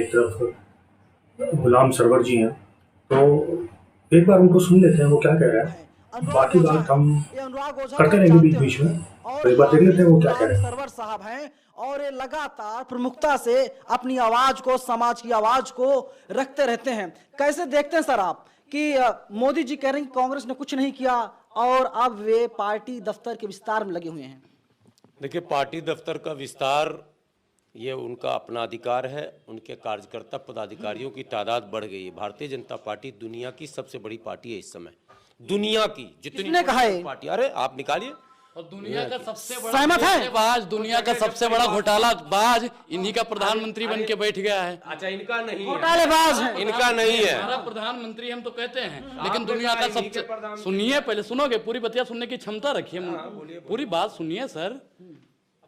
एक तरफ गुलाम सरवर जी हैं, तो एक बार उनको सुन लेते हैं वो क्या कह रहे हैं। बाकी बात हम करते रहेंगे बीच बीच में, तो एक बार देख लेते हैं वो क्या कह रहे हैं। सरवर साहब हैं और ये लगातार प्रमुखता से अपनी आवाज को, समाज की आवाज को रखते रहते हैं। कैसे देखते हैं सर आप कि मोदी जी कह रहे हैं कांग्रेस ने कुछ नहीं किया और अब वे पार्टी दफ्तर के विस्तार में लगे हुए हैं? देखिए, पार्टी दफ्तर का विस्तार ये उनका अपना अधिकार है। उनके कार्यकर्ता पदाधिकारियों की तादाद बढ़ गई है। भारतीय जनता पार्टी दुनिया की सबसे बड़ी पार्टी है इस समय, दुनिया की जितनी कहा है पार्टी। अरे आप निकालिए। और दुनिया का सबसे बड़ा सहमत है? घोटालाबाज, दुनिया का सबसे बड़ा घोटालाबाज इन्हीं का प्रधानमंत्री बन के बैठ गया है। अच्छा, इनका नहीं है, घोटालेबाज है, इनका नहीं है। हमारा प्रधानमंत्री हम तो कहते हैं, लेकिन दुनिया का सबसे, सुनिए पहले, सुनोगे पूरी बतिया सुनने की क्षमता रखिए, पूरी बात सुनिए सर।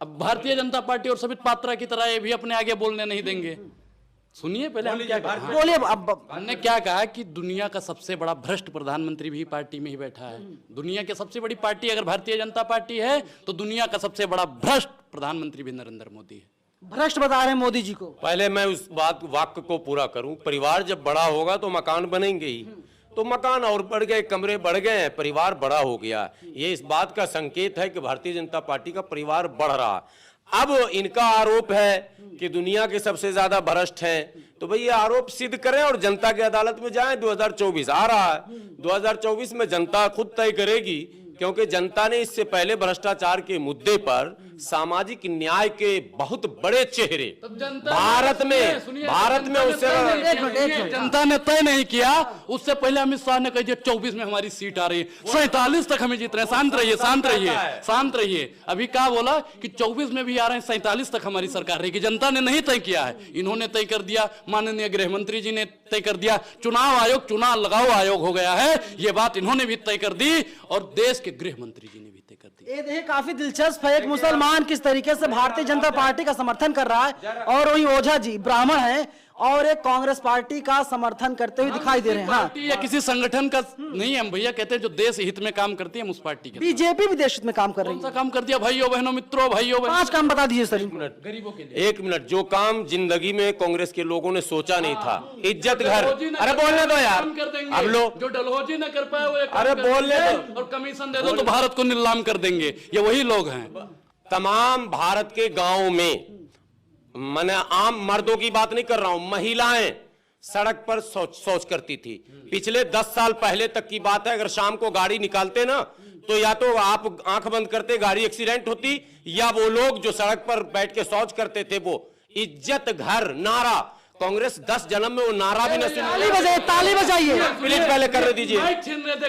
अब भारतीय जनता पार्टी और सबित पात्रा की तरह ये भी अपने आगे बोलने नहीं देंगे। सुनिए पहले हम क्या बोलिए। अब हमने क्या कहा कि दुनिया का सबसे बड़ा भ्रष्ट प्रधानमंत्री भी पार्टी में ही बैठा है। दुनिया की सबसे बड़ी पार्टी अगर भारतीय जनता पार्टी है तो दुनिया का सबसे बड़ा भ्रष्ट प्रधानमंत्री भी नरेंद्र मोदी है। भ्रष्ट बता रहे हैं मोदी जी को। पहले मैं उस वाक्य को पूरा करूं। परिवार जब बड़ा होगा तो मकान बनेंगे ही, तो मकान और बढ़ गए, कमरे बढ़ गए, परिवार बड़ा हो गया। ये इस बात का संकेत है कि भारतीय जनता पार्टी का परिवार बढ़ रहा। अब इनका आरोप है कि दुनिया के सबसे ज्यादा भ्रष्ट हैं, तो भाई ये आरोप सिद्ध करें और जनता की अदालत में जाएं। 2024 आ रहा है, 2024 में जनता खुद तय करेगी, क्योंकि जनता ने इससे पहले भ्रष्टाचार के मुद्दे पर सामाजिक न्याय के बहुत बड़े चेहरे भारत में उससे जनता ने तय नहीं किया। उससे पहले अमित शाह ने कह दिया 24 में हमारी सीट आ रही है, 47 तक हमें जीत रहे हैं। शांत रहिए, शांत रहिए, शांत रहिए। अभी क्या बोला कि 24 में भी आ रहे हैं, 47 तक हमारी सरकार रहेगी। जनता ने नहीं तय किया है, इन्होंने तय कर दिया। माननीय गृह मंत्री जी ने तय कर दिया। चुनाव आयोग चुनाव लगाओ आयोग हो गया है, ये बात इन्होंने भी तय कर दी और देश के गृह मंत्री जी ने भी तय कर दी। ये देखिए काफी दिलचस्प है, एक मुसलमान किस तरीके से भारतीय जनता पार्टी का समर्थन कर रहा है और वही ओझा जी ब्राह्मण है और एक कांग्रेस पार्टी का समर्थन करते हुए दिखाई दे रहे हैं। हाँ, या किसी संगठन का नहीं, हम भैया कहते हैं जो देश हित में काम करती है हम उस पार्टी के। बीजेपी भी देश हित में काम कर रही है। कौन सा काम कर दिया भाइयों बहनों मित्रों, भाइयों बहनों? 5 काम बता दीजिए सर। गरीबों के लिए 1 मिनट। जो काम जिंदगी में कांग्रेस के लोगों ने सोचा नहीं था, इज्जत घर। अरे बोलने दो यार, अब लोग जो डलहौजी न कर पाए वो अरे बोलने दो, और कमीशन दे दो तो भारत को नीलाम कर देंगे। ये वही लोग हैं। तमाम भारत के गांवों में, मैंने आम मर्दों की बात नहीं कर रहा हूं, महिलाएं सड़क पर शौच करती थी। पिछले 10 साल पहले तक की बात है। अगर शाम को गाड़ी निकालते ना, तो या तो आप आंख बंद करते, गाड़ी एक्सीडेंट होती, या वो लोग जो सड़क पर बैठ के शौच करते थे वो इज्जत घर नारा। कांग्रेस 10 जन्म में वो नारा भी न सुना। ताली बजाइए, ताली बजाइए। कंप्लीट पहले कर दीजिए,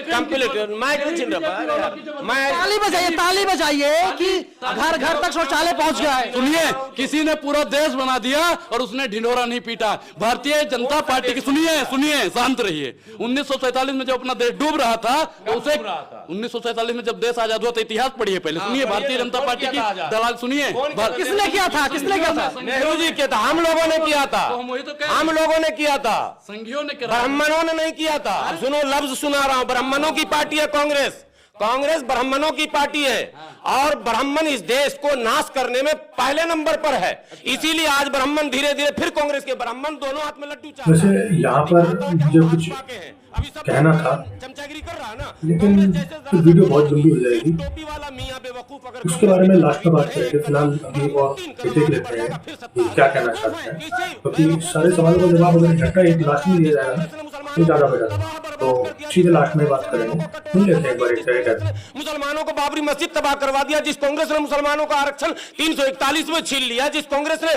कंप्लीट। माइक नहीं छीन रहा, मैं ताली बजाइए, ताली बजाइए कि घर घर तक शौचालय पहुंच गया है। सुनिए, किसी ने पूरा देश बना दिया और उसने ढिंढोरा नहीं पीटा। भारतीय जनता पार्टी की, सुनिए सुनिए, शांत रहिए। 1947 में जब अपना देश डूब रहा था, तो उसे 1947 में जब देश आजाद हुआ तो इतिहास पढ़िए पहले। सुनिए, भारतीय जनता पार्टी की दलाल सुनिए। किसने किया था? किसने किया था? नेहरू जी किया था, हम लोगों ने किया था, हम लोगों ने किया था, संघियों ने करा, ब्राह्मणों ने नहीं किया था। अब सुनो, लफ्ज सुना रहा हूं, ब्राह्मणों की पार्टी है कांग्रेस। कांग्रेस ब्राह्मणों की पार्टी है और ब्राह्मण इस देश को नाश करने में पहले नंबर पर है। इसीलिए आज ब्राह्मण धीरे धीरे फिर कांग्रेस के ब्राह्मण दोनों हाथ में लड्डू चाट। वैसे यहाँ पर जो कुछ कहना था, चमचागिरी कर रहा है ना, लेकिन फिर वीडियो बहुत लंबी हो जाएगी, उसके बारे में लास्ट में बात करेंगे। फिलहाल अभी वो देख लेते हैं कि क्या कहना चाहते हैं, क्योंकि सारे सवालों का जवाब अगर इकट्ठा एक लास्ट में दिया जाएगा तो ज्यादा बेटर है। तो सीधे लास्ट में बात करेंगे, सुन लेते हैं एक बार मुसलमानों को बाबरी मस्जिद तबाह करवा दिया, जिस कांग्रेस ने मुसलमानों का आरक्षण 341 में छीन लिया, जिस कांग्रेस ने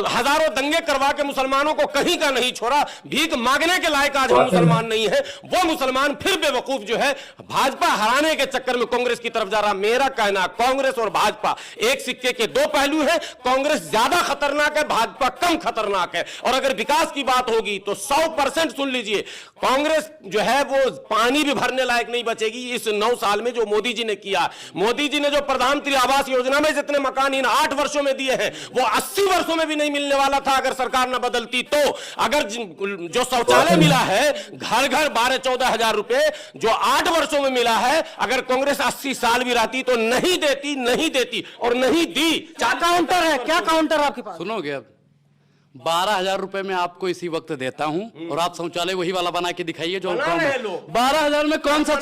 हजारों दंगे करवा के मुसलमानों को कहीं का नहीं छोड़ा, भीख मांगने के लायक आज मुसलमान नहीं है, वो मुसलमान फिर बेवकूफ जो है भाजपा हराने के चक्कर में कांग्रेस की तरफ जा रहा। मेरा कहना, कांग्रेस और भाजपा एक सिक्के के 2 पहलू हैं। कांग्रेस ज्यादा खतरनाक है, भाजपा कम खतरनाक है। और अगर विकास की बात होगी तो 100% सुन लीजिए, कांग्रेस जो है वो पानी भी भरने लायक नहीं बचेगी। इस 9 साल में जो मोदी जी ने किया, मोदी जी ने जो प्रधानमंत्री आवास योजना में जितने मकान इन 8 वर्षों में दिए हैं, वो 80 वर्षों में भी नहीं मिलने वाला था अगर सरकार न बदलती। तो अगर जो शौचालय मिला है घर घर 12-14 हजार रुपए, जो 8 वर्षों में मिला है, अगर कांग्रेस 80 साल भी रहती तो नहीं देती, नहीं देती और नहीं दी। क्या काउंटर है? क्या काउंटर है आपके पास? सुनोगे अब 12,000 रुपए में आपको इसी वक्त देता हूँ और आप शौचालय वही वाला बना के दिखाइए जो बना रहे लोग। 12,000 में कौन सा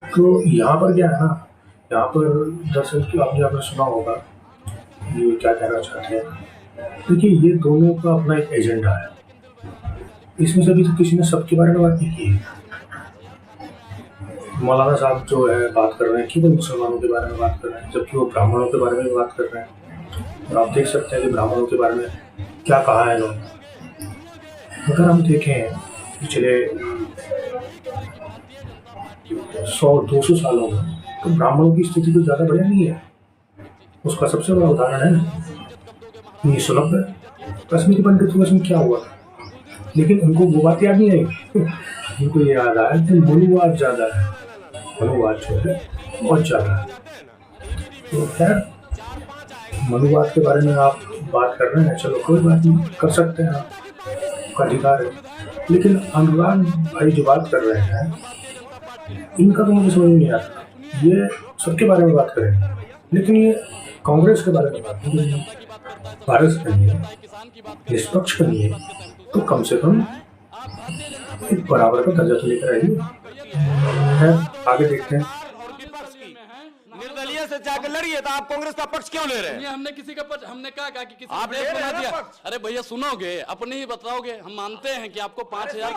तो यहाँ पर क्या है ना, यहाँ पर दरअसल कि आपने सुना होगा ये क्या कहना चाहते हैं। देखिए, ये दोनों का अपना एक एजेंडा है। इसमें से अभी तो किसी ने सबके बारे में बात नहीं की है। मौलाना साहब जो है बात कर रहे हैं केवल मुसलमानों के बारे में बात कर रहे हैं, जबकि वो ब्राह्मणों के बारे में भी बात कर रहे हैं। और आप देख सकते हैं कि ब्राह्मणों के बारे में क्या कहा है इन्होंने। अगर हम देखें पिछले 100-200 सालों में, तो ब्राह्मणों की स्थिति तो ज़्यादा बढ़िया नहीं है। उसका सबसे बड़ा उदाहरण है 1990 कश्मीरी पंडित दिवस में क्या हुआ था। लेकिन उनको वो बात याद नहीं आई। उनको ये याद आया कि मनुवाद ज़्यादा है, मनुवाद जो है बहुत ज़्यादा है। तो खैर, मनुवाद के बारे में आप बात कर रहे हैं, चलो कोई बात नहीं, कर सकते हैं, आपका अधिकार है। लेकिन अनुराग भाई जो बात कर रहे हैं, इनका तो मुझे समझ नहीं आता। ये सबके बारे में बात करेंगे, लेकिन ये कांग्रेस के बारे में बात नहीं करेंगे, भारत के लिए निष्पक्ष के लिए तो कम से कम एक बराबर का दर्जा तो लेकर आइए। आगे देखते हैं। निर्दलीय से जाकर लड़िए, तो आप कांग्रेस का पक्ष क्यों ले रहे हैं? ये हमने किसी का पक्ष, हमने कहा कि किसी आप ने ले रहे बना हैं ना दिया। पक्ष? अरे भैया सुनोगे, अपने ही बताओगे। हम मानते हैं कि आपको 5,000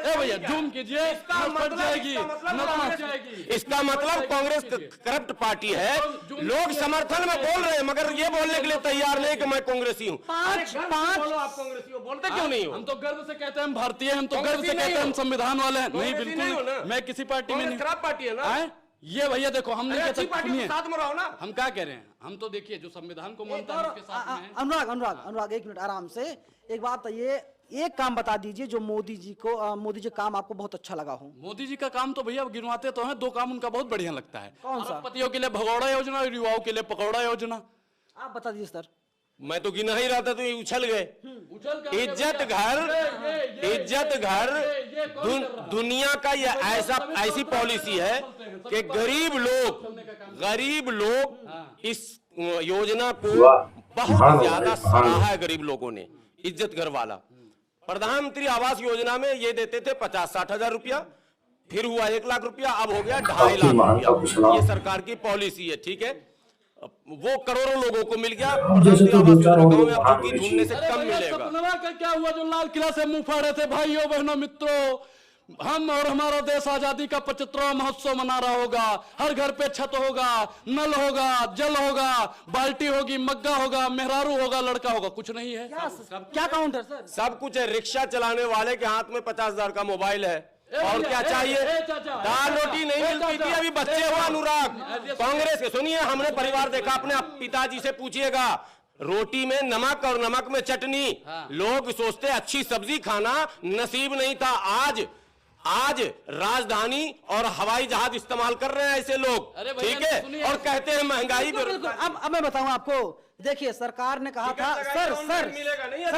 ए भैया जूम कीजिए, फट जाएगी, नत जाएगी। इसका मतलब कांग्रेस करप्ट पार्टी है। लोग समर्थन में बोल रहे हैं, मगर ये बोलने के लिए तैयार नहीं कि मैं कांग्रेसी हूँ। बोलो, आप कांग्रेसी हो, बोलते क्यों नहीं हो? हम तो गर्व से कहते हैं हम भारतीय हैं, हम तो गर्व से कहते हैं हम संविधान वाले हैं। नहीं, बिल्कुल मैं किसी पार्टी में नहीं। खराब पार्टी है ना ये भैया देखो, हम नहीं कहते, पार्टी के साथ में रहो ना। हम क्या कह रहे हैं, हम तो देखिए जो संविधान को मानता है उसके साथ में है। अनुराग 1 मिनट आराम से। एक बात ये, एक काम बता दीजिए जो मोदी जी काम आपको बहुत अच्छा लगा हो। मोदी जी का काम तो भैया गिनवाते तो हैं, 2 काम उनका बहुत बढ़िया लगता है। कौन सा? पतियों के लिए भगौड़ा योजना और युवाओं के लिए पकौड़ा योजना। आप बता दीजिए सर। मैं तो गिना ही रहा था, तो ये उछल गए। इज्जत घर दुनिया का ये ऐसी पॉलिसी है कि गरीब लोग इस योजना को बहुत ज्यादा सराहा है। गरीब लोगों ने इज्जत घर वाला। प्रधानमंत्री आवास योजना में ये देते थे 50-60 हजार रुपया, फिर हुआ 1 लाख रुपया, अब हो गया 2.5 लाख रुपया। ये सरकार की पॉलिसी है, ठीक है। वो करोड़ों लोगों को मिल गया। जैसे तो 2-4 और ढूंढने से कम मिलेगा। सपना का क्या हुआ जो लाल किला से मुंह फाड़े थे? भाइयों बहनों मित्रों, हम और हमारा देश आजादी का 75वां महोत्सव मना रहा होगा। हर घर पे छत होगा, नल होगा, जल होगा, बाल्टी होगी, मग्गा होगा, मेहरारू होगा, लड़का होगा। कुछ नहीं है। क्या काउंट है सर? सब कुछ है। रिक्शा चलाने वाले के हाथ में 50,000 का मोबाइल है, और क्या चाहिए? दाल रोटी नहीं मिलती थी, अभी बच्चे हो। अनुराग कांग्रेस के सुनिए, हमने परिवार देखा, अपने पिताजी से पूछिएगा। रोटी में नमक और नमक में चटनी। लोग सोचते अच्छी सब्जी खाना नसीब नहीं था। आज राजधानी और हवाई जहाज इस्तेमाल कर रहे हैं ऐसे लोग, ठीक है, और कहते हैं महंगाई। अब मैं बताऊं आपको, देखिए सरकार ने कहा था सर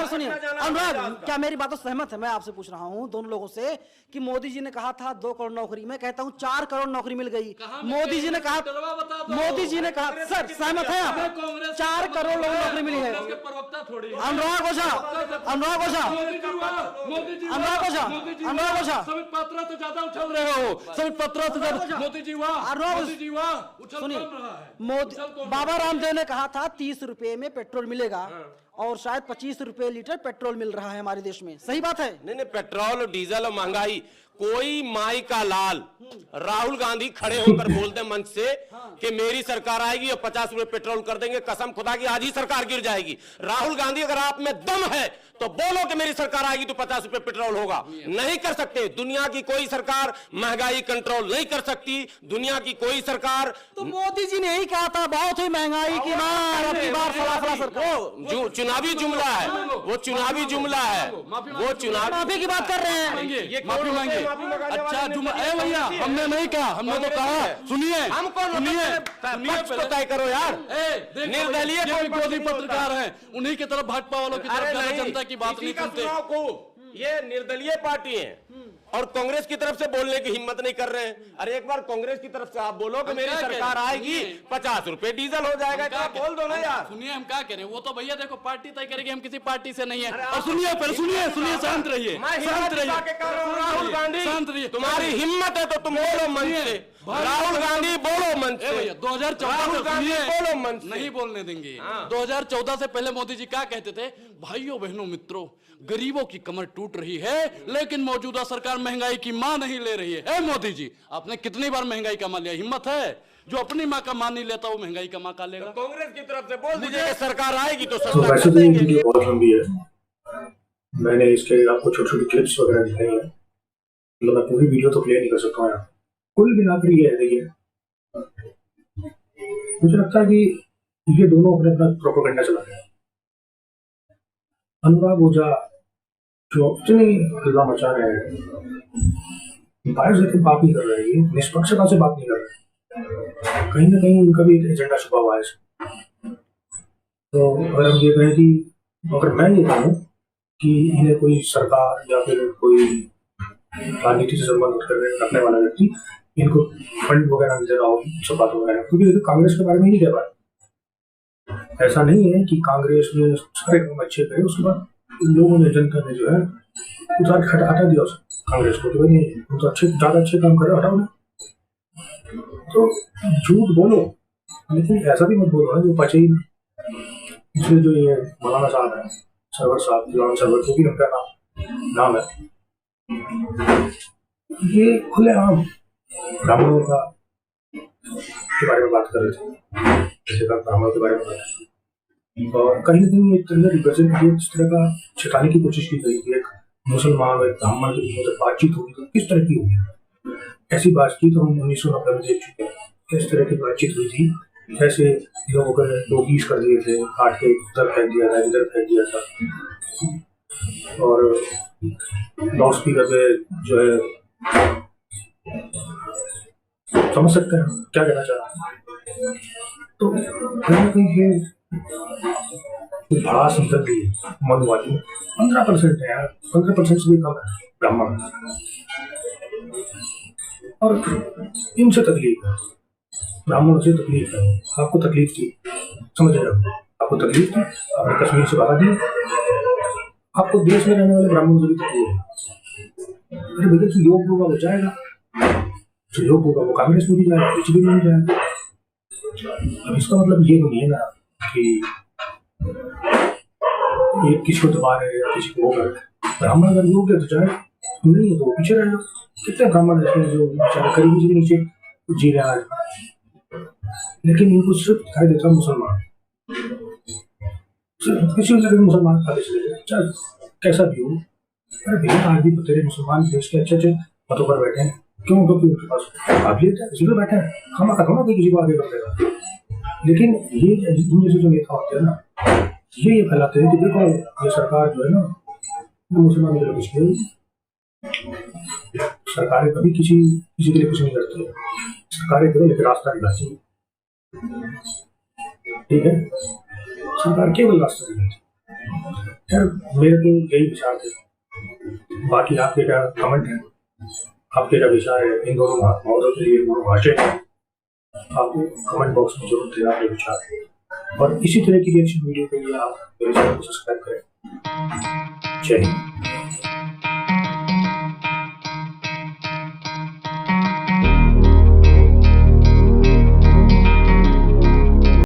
सुनिए अनुराग, क्या मेरी बातों से सहमत है? मैं आपसे पूछ रहा हूं दोनों लोगों से कि मोदी जी ने कहा था 2 करोड़ नौकरी, मैं कहता हूं 4 करोड़ नौकरी मिल गई। मोदी जी ने कहा सर सहमत है आप? 4 करोड़ लोगों को नौकरी मिली है। अनुराग ओझा समित पात्रा तो ज्यादा उछल रहे हो। समित पात्रा तो ज्यादा। मोदी जी वाह, सुनिए, बाबा रामदेव ने कहा था 30 रुपए में पेट्रोल मिलेगा, और शायद 25 रुपए लीटर पेट्रोल मिल रहा है हमारे देश में। सही बात है? नहीं, पेट्रोल और डीजल और महंगाई, कोई माई का लाल राहुल गांधी खड़े होकर बोलते मंच से कि मेरी सरकार आएगी और 50 रुपए पेट्रोल कर देंगे, कसम खुदा की आज ही सरकार गिर जाएगी। राहुल गांधी, अगर आप में दम है तो बोलो कि मेरी सरकार आएगी तो 50 रुपए पेट्रोल होगा। नहीं कर सकते। दुनिया की कोई सरकार महंगाई कंट्रोल नहीं कर सकती। दुनिया की कोई सरकार। तो मोदी जी ने ही कहा था बहुत ही महंगाई की मार, अब की बार फला सरकार। चुनावी जुमला है वो, चुनावी जुमला है वो। चुनाव माफी की बात कर रहे हैं। ये माफी मांगे। अच्छा जुमला है भैया, हमने नहीं कहा, हमने तो कहा। सुनिए तो तय करो यार। निर्दलीय कोई गोदी पत्रकार हैं, उन्हीं की तरफ भाजपा वालों की तरफ जनता की बात नहीं सुनते। ये निर्दलीय पार्टी है और कांग्रेस की तरफ से बोलने की हिम्मत नहीं कर रहे हैं। अरे एक बार कांग्रेस की तरफ से आप बोलो कि मेरी सरकार आएगी 50 रुपए डीजल हो जाएगा, क्या बोल दो ना यार। सुनिए हम क्या करें, वो तो भैया देखो पार्टी तय करेगी, हम किसी पार्टी से नहीं है। और सुनिए फिर सुनिए शांत रहिए, शांत रहिए, राहुल गांधी शांत रहिए। तुम्हारी हिम्मत है तो तुम बोलो मंच से, राहुल गांधी बोलो मंच से। 2014 बोलो मंच से। नहीं बोलने देंगे। 2014 से पहले मोदी जी क्या कहते थे, भाइयों बहनों मित्रों, गरीबों की कमर टूट रही है लेकिन मौजूदा सरकार महंगाई की मां नहीं ले रही है। ए मोदी जी, आपने कितनी बार महंगाई का मान लिया? हिम्मत है? जो अपनी मां का मान नहीं लेता वो महंगाई का मां का लेगा। तो कांग्रेस की तरफ से बोल दीजिए कि सरकार आएगी तो तो सस्ता वैसे कर तो ये देंगे। वीडियो बहुत लंबी है, मैंने इसके आपको छोटी छोटी क्लिप्स वगैरह दिखाई है, मतलब मैं पूरी वीडियो तो प्ले नहीं कर सकता हूँ यहाँ। कुल मिलाकर ये है, देखिए मुझे लगता है कि ये दोनों अपने अपना प्रोपेगेंडा चला रहे हैं। अनुराग ओझा जो इतनी हल्ला मचा रहे हैं, बाहर से बात नहीं कर रहे हैं, निष्पक्षता से बात नहीं कर रहे, कहीं ना कहीं उनका भी एक एजेंडा छुपा हुआ है इसमें। तो अगर हम ये कहें कि अगर मैं ये कहूँ कि इन्हें कोई सरकार या फिर कोई राजनीति से संबंध रखने वाला व्यक्ति इनको फंड वगैरह दे रहा हो, सब बात वगैरह, क्योंकि कांग्रेस के बारे में नहीं कह पाए। ऐसा नहीं है कि कांग्रेस ने सारे काम अच्छे करे, उसके बाद लोगों ने, जनता ने जो है उतार के हटा दिया उस कांग्रेस को, तो नहीं तो अच्छे ज्यादा अच्छे काम करे, हटाओ ना। तो झूठ बोलो लेकिन ऐसा भी मत बोलो ना जो बचे ही नहीं। इसलिए जो ये मौलाना साहब है, सरवर साहब, दीवान सरवर, जो भी उनका नाम है, ये खुलेआम ब्राह्मणों का के बारे में बात कर रहे थे, जैसे ब्राह्मणों के बारे में बात, और कहीं ना कहीं एक तरह रिप्रेजेंट किया, इस तरह का छिपाने की कोशिश की गई कि एक मुसलमान और एक ब्राह्मण के बीच में बातचीत होगी तो किस तरह की होगी। ऐसी बातचीत तो हम 1990 में देख चुके हैं, किस तरह की बातचीत हुई थी, कैसे लोगों को दो पीस कर दिए थे, काट के उधर फेंक दिया था, इधर फेंक दिया था, और लाउड स्पीकर पे जो है, समझ सकते हैं क्या कहना चाह रहा हूँ। तो कहीं ना कहीं ये भड़ास निकल गई मनुवादी 15% है यार, 15% से भी कम है ब्राह्मण, और इनसे तकलीफ है, ब्राह्मणों से तकलीफ है। आपको तकलीफ थी, समझ रहे हो, आपको तकलीफ थी, आपने कश्मीर से भगा दिया, आपको देश में रहने वाले ब्राह्मणों से भी तकलीफ है। अरे भैया जो योग होगा वो जाएगा, जो योग होगा वो कांग्रेस में भी जाएगा, बीजेपी में भी जाएगा। अब इसका मतलब ये नहीं है ना कि एक किसी को दबा रहे हैं या किसी को वो कर रहे हैं। ब्राह्मण अगर योग है तो जाए, नहीं है तो पीछे रहेगा। कितने ब्राह्मण ऐसे हैं जो बेचारे गरीबी के नीचे जी रहा है, लेकिन इनको सिर्फ दिखाई देता मुसलमान, सिर्फ किसी भी जगह मुसलमान खाते चले गए, चाहे कैसा भी हो। अरे भैया आज भी तेरे मुसलमान देश के अच्छे अच्छे पदों पर बैठे हैं, क्यों? क्योंकि उनके पास काबिलियत है, इसलिए बैठे हैं, खामा खा थोड़ा किसी को आगे कर देगा। लेकिन ये जैसे जो नेता होते हैं ना, ये फैलाते हैं कि देखो ये सरकार जो है ना वो मुसलमानों के लिए कुछ नहीं, सरकारें कभी किसी के लिए कुछ नहीं करती है, सरकारें करो लेकिन रास्ता दिखाती है, ठीक है, सरकार केवल रास्ता दिखाती है। मेरे तो यही विचार थे, बाकी आपके क्या कमेंट है, आपके क्या विचार है इन दोनों मौजूद के लिए, दोनों भाषा आप कमेंट बॉक्स में जरूर देना अपने विचार, और इसी तरह की रिएक्शन वीडियो के लिए आप मेरे चैनल को सब्सक्राइब करें। जय हिंद।